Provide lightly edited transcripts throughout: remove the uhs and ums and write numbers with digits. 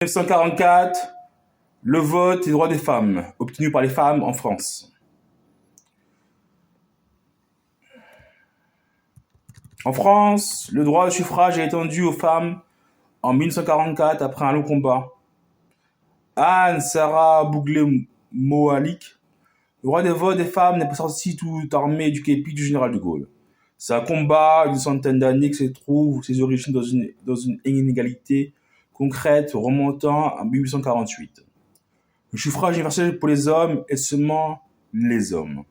1944, le vote et les droits des femmes, obtenus par les femmes en France. En France, le droit de suffrage est étendu aux femmes en 1944 après un long combat. Anne-Sarah Bouglé-Moalic, le droit de vote des femmes n'est pas sorti tout armé du képi du général de Gaulle. C'est un combat d'une centaine d'années que se trouve ses origines dans une inégalité concrète remontant à 1848. Le suffrage universel pour les hommes est seulement les hommes.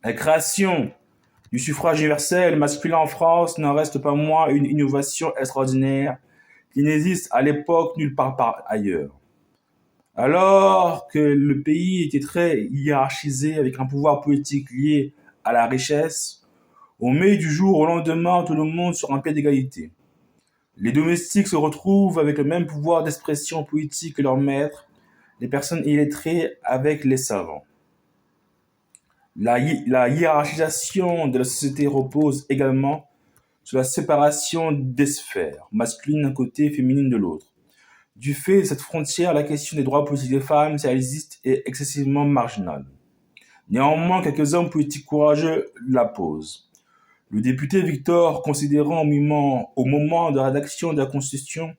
La création du suffrage universel masculin en France n'en reste pas moins une innovation extraordinaire qui n'existe à l'époque nulle part par ailleurs. Alors que le pays était très hiérarchisé avec un pouvoir politique lié à la richesse, on met du jour au lendemain tout le monde sur un pied d'égalité. Les domestiques se retrouvent avec le même pouvoir d'expression politique que leurs maîtres, les personnes illettrées avec les savants. La hiérarchisation de la société repose également sur la séparation des sphères, masculines d'un côté, féminines de l'autre. Du fait de cette frontière, la question des droits politiques des femmes, si elle existe, est excessivement marginale. Néanmoins, quelques hommes politiques courageux la posent. Le député Victor Considérant au moment de la rédaction de la Constitution,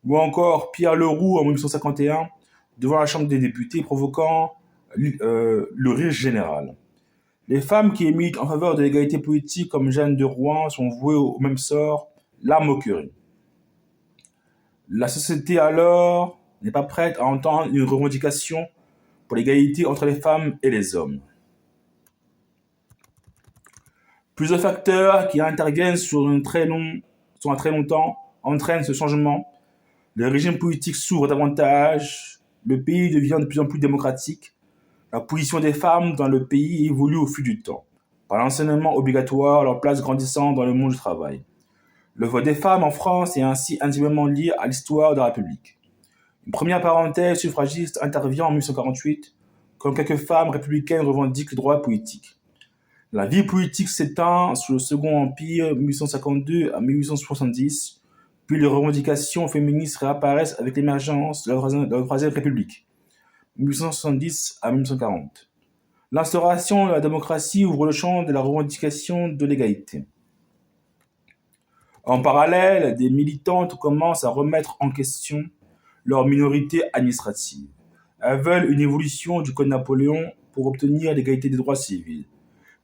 ou encore Pierre Leroux en 1951, devant la Chambre des députés, provoquant le rire général. Les femmes qui militent en faveur de l'égalité politique comme Jeanne de Rouen sont vouées au même sort, la moquerie. La société alors n'est pas prête à entendre une revendication pour l'égalité entre les femmes et les hommes. Plusieurs facteurs qui interviennent sur un très long temps entraînent ce changement. Le régime politique s'ouvre davantage, le pays devient de plus en plus démocratique, la position des femmes dans le pays évolue au fil du temps, par l'enseignement obligatoire, leur place grandissant dans le monde du travail. Le vote des femmes en France est ainsi intimement lié à l'histoire de la République. Une première parenthèse suffragiste intervient en 1848, quand quelques femmes républicaines revendiquent les droits politiques. La vie politique s'étend sous le Second Empire, 1852 à 1870, puis les revendications féministes réapparaissent avec l'émergence de la Troisième République, 1870 à 1940. L'instauration de la démocratie ouvre le champ de la revendication de l'égalité. En parallèle, des militantes commencent à remettre en question leur minorité administrative. Elles veulent une évolution du Code Napoléon pour obtenir l'égalité des droits civils.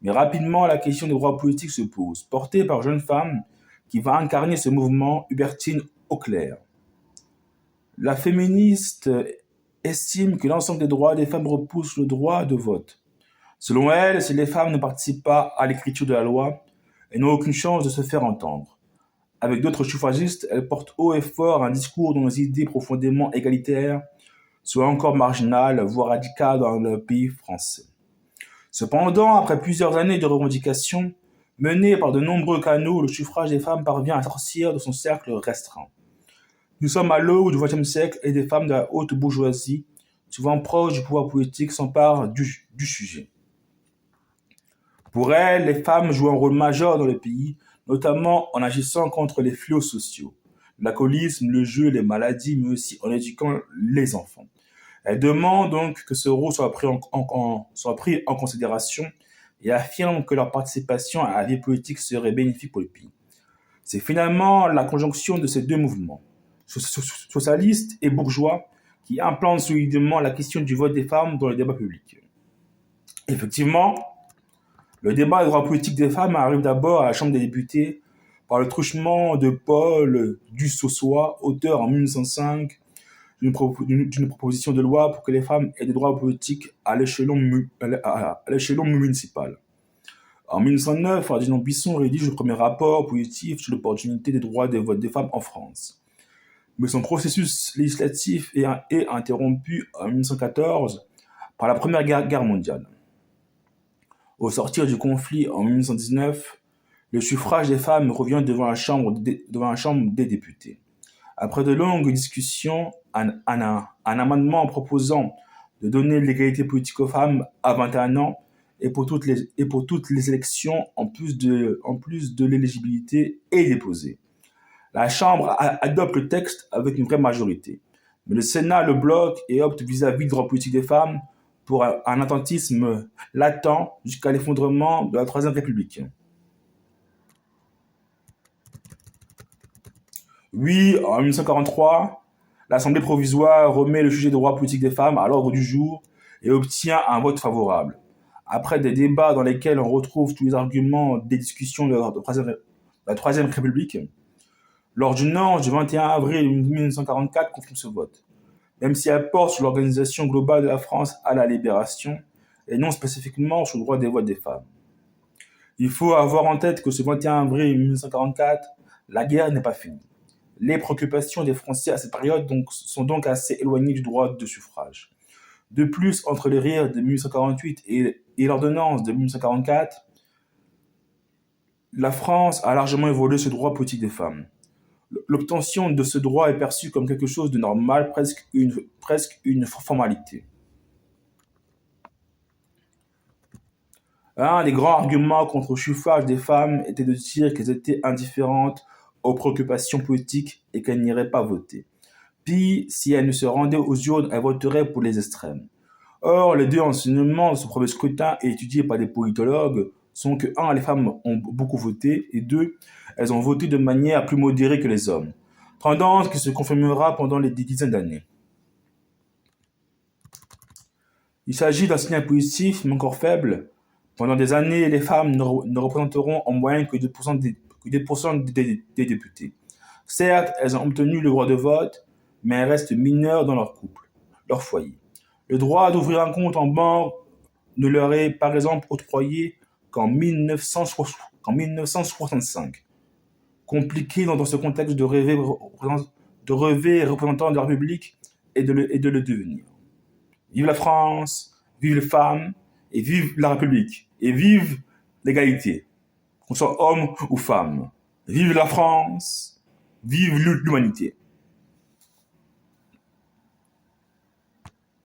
Mais rapidement, la question des droits politiques se pose, portée par une jeune femme qui va incarner ce mouvement, Hubertine Auclair. La féministe estime que l'ensemble des droits des femmes repousse sur le droit de vote. Selon elle, si les femmes ne participent pas à l'écriture de la loi, elles n'ont aucune chance de se faire entendre. Avec d'autres suffragistes, elle porte haut et fort un discours dont les idées profondément égalitaires sont encore marginales, voire radicales dans le pays français. Cependant, après plusieurs années de revendications, menées par de nombreux canaux, le suffrage des femmes parvient à sortir de son cercle restreint. Nous sommes à l'aube du XXe siècle et des femmes de la haute bourgeoisie, souvent proches du pouvoir politique, s'emparent du sujet. Pour elles, les femmes jouent un rôle majeur dans le pays, notamment en agissant contre les fléaux sociaux, l'alcoolisme, le jeu, les maladies, mais aussi en éduquant les enfants. Elles demandent donc que ce rôle soit pris en considération et affirment que leur participation à la vie politique serait bénéfique pour le pays. C'est finalement la conjonction de ces deux mouvements, socialistes et bourgeois, qui implante solidement la question du vote des femmes dans le débat public. Effectivement, le débat des droits politiques des femmes arrive d'abord à la Chambre des députés par le truchement de Paul Dussossois, auteur en 1905 d'une proposition de loi pour que les femmes aient des droits politiques à l'échelon municipal. En 1909, Ferdinand Buisson rédige le premier rapport positif sur l'opportunité des droits de vote des femmes en France. Mais son processus législatif est interrompu en 1914 par la Première Guerre mondiale. Au sortir du conflit en 1919, le suffrage des femmes revient devant la Chambre des députés. Après de longues discussions, un amendement proposant de donner l'égalité politique aux femmes à 21 ans et pour toutes les élections en plus de l'éligibilité est déposé. La Chambre adopte le texte avec une vraie majorité. Mais le Sénat le bloque et opte vis-à-vis du droit politique des femmes pour un attentisme latent jusqu'à l'effondrement de la Troisième République. Oui, en 1943, l'Assemblée provisoire remet le sujet des droits politiques des femmes à l'ordre du jour et obtient un vote favorable. Après des débats dans lesquels on retrouve tous les arguments des discussions de la Troisième République, l'ordonnance du 21 avril 1944 confirme ce vote, même si elle porte sur l'organisation globale de la France à la libération et non spécifiquement sur le droit des votes des femmes. Il faut avoir en tête que ce 21 avril 1944, la guerre n'est pas finie. Les préoccupations des Français à cette période sont donc assez éloignées du droit de suffrage. De plus, entre les rires de 1848 et l'ordonnance de 1944, la France a largement évolué ce droit politique des femmes. L'obtention de ce droit est perçue comme quelque chose de normal, presque une formalité. Un des grands arguments contre le suffrage des femmes était de dire qu'elles étaient indifférentes aux préoccupations politiques et qu'elles n'iraient pas voter. Puis, si elles ne se rendaient aux urnes, elles voteraient pour les extrêmes. Or, les deux enseignements de ce premier scrutin étudiés par des politologues sont que 1. Les femmes ont beaucoup voté et 2. Elles ont voté de manière plus modérée que les hommes. Tendance qui se confirmera pendant des dizaines d'années. Il s'agit d'un signal positif, mais encore faible. Pendant des années, les femmes ne représenteront en moyenne que 2% des députés. Certes, elles ont obtenu le droit de vote, mais elles restent mineures dans leur couple, leur foyer. Le droit d'ouvrir un compte en banque ne leur est par exemple octroyé qu'en 1965. Compliqué dans ce contexte de rêver représentant de la République et de le devenir. Vive la France, vive les femmes, et vive la République, et vive l'égalité, qu'on soit homme ou femme. Vive la France, vive l'humanité.